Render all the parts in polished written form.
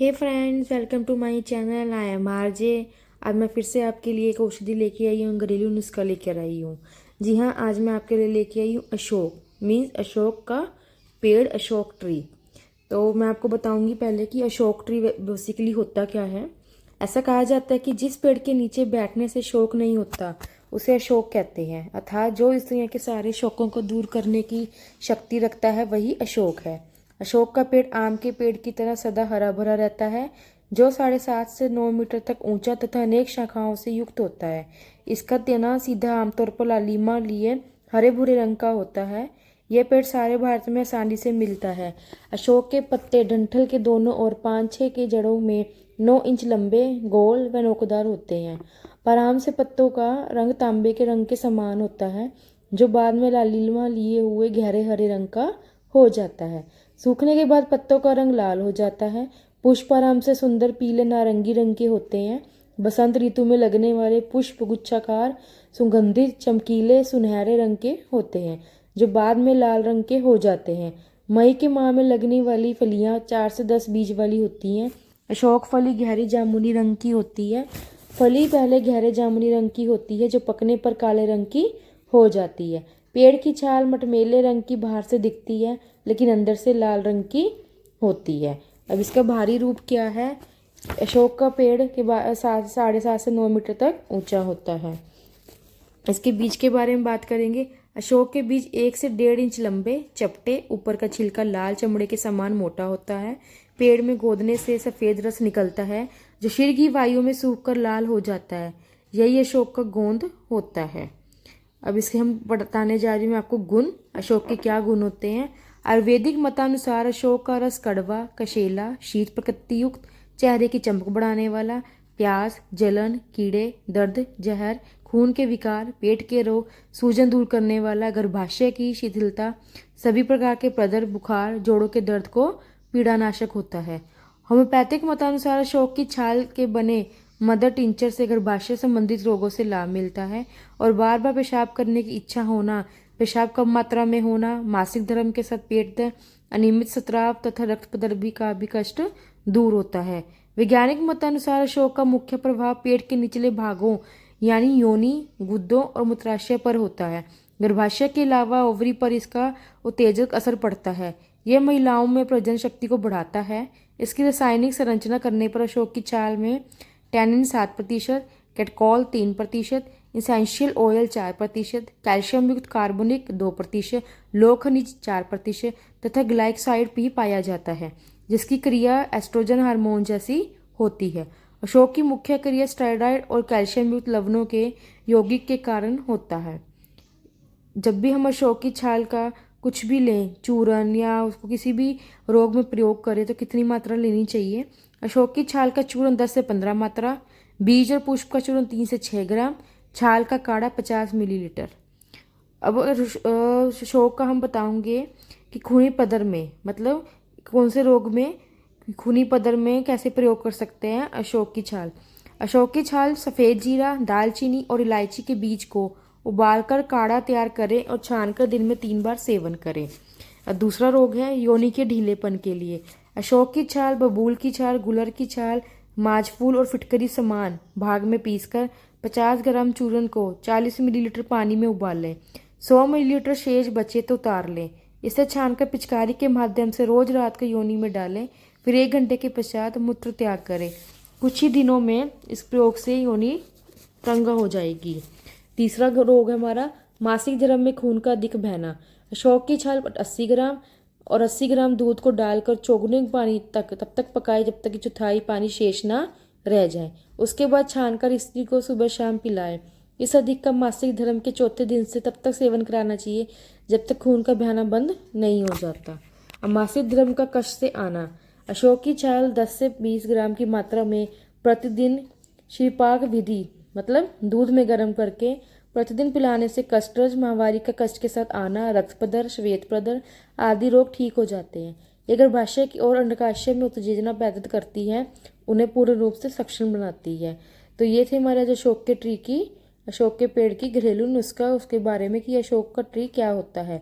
Hey friends, welcome to my channel. I am RJ. आज मैं फिर से आपके लिए एक औषधि लेके आई हूँ, घरेलू नुस्खा लेकर आई हूँ। जी हाँ, आज मैं आपके लिए लेके आई हूँ अशोक मीन्स अशोक का पेड़, अशोक ट्री। तो मैं आपको बताऊंगी पहले कि अशोक ट्री बेसिकली होता क्या है। ऐसा कहा जाता है कि जिस पेड़ के नीचे बैठने से शोक नहीं होता उसे अशोक कहते हैं, अर्थात जो इस दुनिया के सारे शोकों को दूर करने की शक्ति रखता है वही अशोक है। अशोक का पेड़ आम के पेड़ की तरह सदा हरा भरा रहता है, जो 7.5 से 9 मीटर तक ऊंचा तथा अनेक शाखाओं से युक्त होता है। इसका तना सीधा आमतौर पर लालिमा लिए हरे भूरे रंग का होता है। यह पेड़ सारे भारत में आसानी से मिलता है। अशोक के पत्ते डंठल के दोनों ओर 5-6 के जड़ों में 9 इंच लंबे, गोल व नोकदार होते हैं। आराम से पत्तों का रंग तांबे के रंग के समान होता है, जो बाद में लालिमा लिए हुए गहरे हरे रंग का हो जाता है। सूखने के बाद पत्तों का रंग लाल हो जाता है। पुष्प आराम से सुंदर पीले नारंगी रंग के होते हैं। बसंत ऋतु में लगने वाले पुष्प गुच्छाकार, सुगंधित, चमकीले, सुनहरे रंग के होते हैं, जो बाद में लाल रंग के हो जाते हैं। मई के माह में लगने वाली फलियां 4 से 10 बीज वाली होती हैं। अशोक फली गहरी जामुनी रंग की होती है। फली पहले गहरे जामुनी रंग की होती है, जो पकने पर काले रंग की हो जाती है। पेड़ की छाल मटमैले रंग की बाहर से दिखती है, लेकिन अंदर से लाल रंग की होती है। अब इसका बाहरी रूप क्या है। अशोक का पेड़ के 7.5 से 9 मीटर तक ऊंचा होता है। इसके बीज के बारे में बात करेंगे। अशोक के बीज 1 से 1.5 इंच लंबे, चपटे, ऊपर का छिलका लाल चमड़े के समान मोटा होता है। पेड़ में गोदने से सफ़ेद रस निकलता है, जो शीघ्र वायु में सूखकर लाल हो जाता है। यही अशोक का गोंद होता है। अब इसके हम बताने जा रही हूँ आपको गुण। अशोक के क्या गुण होते हैं। आयुर्वेदिक मतानुसार अशोक का रस कड़वा, कशेला, शीत प्रकृति युक्त, चेहरे की चमक बढ़ाने वाला, प्यास, जलन, कीड़े, दर्द, जहर, खून के विकार, पेट के रोग, सूजन दूर करने वाला, गर्भाशय की शिथिलता, सभी प्रकार के प्रदर, बुखार, जोड़ों के दर्द को पीड़ानाशक होता है। होम्योपैथिक मतानुसार अशोक की छाल के बने मदर टिंचर से गर्भाशय संबंधित रोगों से लाभ मिलता है। और बार बार पेशाब करने की इच्छा होना, पेशाब कम मात्रा में होना, मासिक धर्म के साथ पेट दर्द, अनियमित स्राव तथा रक्त प्रदर्भी का भी कष्ट दूर होता है। वैज्ञानिक मतानुसार अशोक का मुख्य प्रभाव पेट के निचले भागों यानी योनि, गुद्दों और मूत्राशय पर होता है। गर्भाशय के अलावा ओवरी पर इसका उत्तेजक असर पड़ता है। यह महिलाओं में प्रजनन शक्ति को बढ़ाता है। इसकी रासायनिक संरचना करने पर अशोक की छाल में टैनिन 7%, कैटकॉल 3%, इसेंशियल ऑयल 4%, कैल्शियम युक्त कार्बोनिक 2%, लोह खनिज 4% तथा ग्लाइकोसाइड भी पाया जाता है, जिसकी क्रिया एस्ट्रोजन हार्मोन जैसी होती है। अशोक की मुख्य क्रिया स्टेरॉयड और कैल्शियम युक्त लवणों के यौगिक के कारण होता है। जब भी हम अशोक की छाल का कुछ भी लें, चूर्ण या उसको किसी भी रोग में प्रयोग करें, तो कितनी मात्रा लेनी चाहिए। अशोक की छाल का चूर्ण 10 से 15 मात्रा, बीज और पुष्प का चूर्ण 3 से 6 ग्राम, छाल का काढ़ा 50 मिलीलीटर। अब अशोक का हम बताऊंगे कि खूनी पदर में मतलब कौन से रोग में खूनी पदर में कैसे प्रयोग कर सकते हैं अशोक की छाल। अशोक की छाल सफ़ेद जीरा, दालचीनी और इलायची के बीज को उबालकर काढ़ा तैयार करें और छानकर दिन में 3 बार सेवन करें। दूसरा रोग है योनि के ढीलेपन के लिए। अशोक की छाल, बबूल की छाल, गुलर की छाल, माजफूल और फिटकरी समान भाग में पीसकर 50 ग्राम चूर्ण को 40 मिलीलीटर पानी में उबाल लें। 100 मिलीलीटर शेष बचे तो उतार लें। इसे छानकर पिचकारी के माध्यम से रोज रात को योनि में डालें, फिर 1 घंटे के पश्चात मूत्र त्याग करें। कुछ ही दिनों में इस प्रयोग से योनि तंग हो जाएगी। तीसरा रोग है हमारा मासिक धर्म में खून का अधिक बहना। अशोक की छाल 80 ग्राम और 80 ग्राम दूध को डालकर चौगुने पानी तक तब तक पकाए जब तक कि चौथाई पानी शेष ना रह जाए। उसके बाद छानकर स्त्री को सुबह शाम पिलाएं। इस अधिक कम मासिक धर्म के चौथे दिन से तब तक सेवन कराना चाहिए जब तक खून का बहना बंद नहीं हो जाता। अब मासिक धर्म का कष्ट से आना। अशोक की छाल 10 से 20 ग्राम की मात्रा में प्रतिदिन श्रीपाक विधि मतलब दूध में गर्म करके प्रतिदिन पिलाने से कष्टरज, माहवारी का कष्ट के साथ आना, रक्त प्रदर, श्वेत प्रदर आदि रोग ठीक हो जाते हैं। ये गर्भाशय की और अंडकाशय में उत्तेजना पैदा करती है, उन्हें पूर्ण रूप से सक्षम बनाती है। तो ये थे हमारे आज अशोक के पेड़ की घरेलू नुस्खा उसके बारे में कि अशोक का ट्री क्या होता है।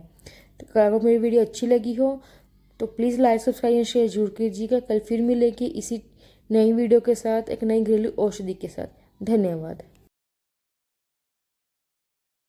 तो अगर मेरी वीडियो अच्छी लगी हो तो प्लीज़ लाइक सब्सक्राइब और शेयर जरूर कीजिएगा। कल फिर मिलेगी इसी नई वीडियो के साथ, एक नई घरेलू औषधि के साथ। धन्यवाद।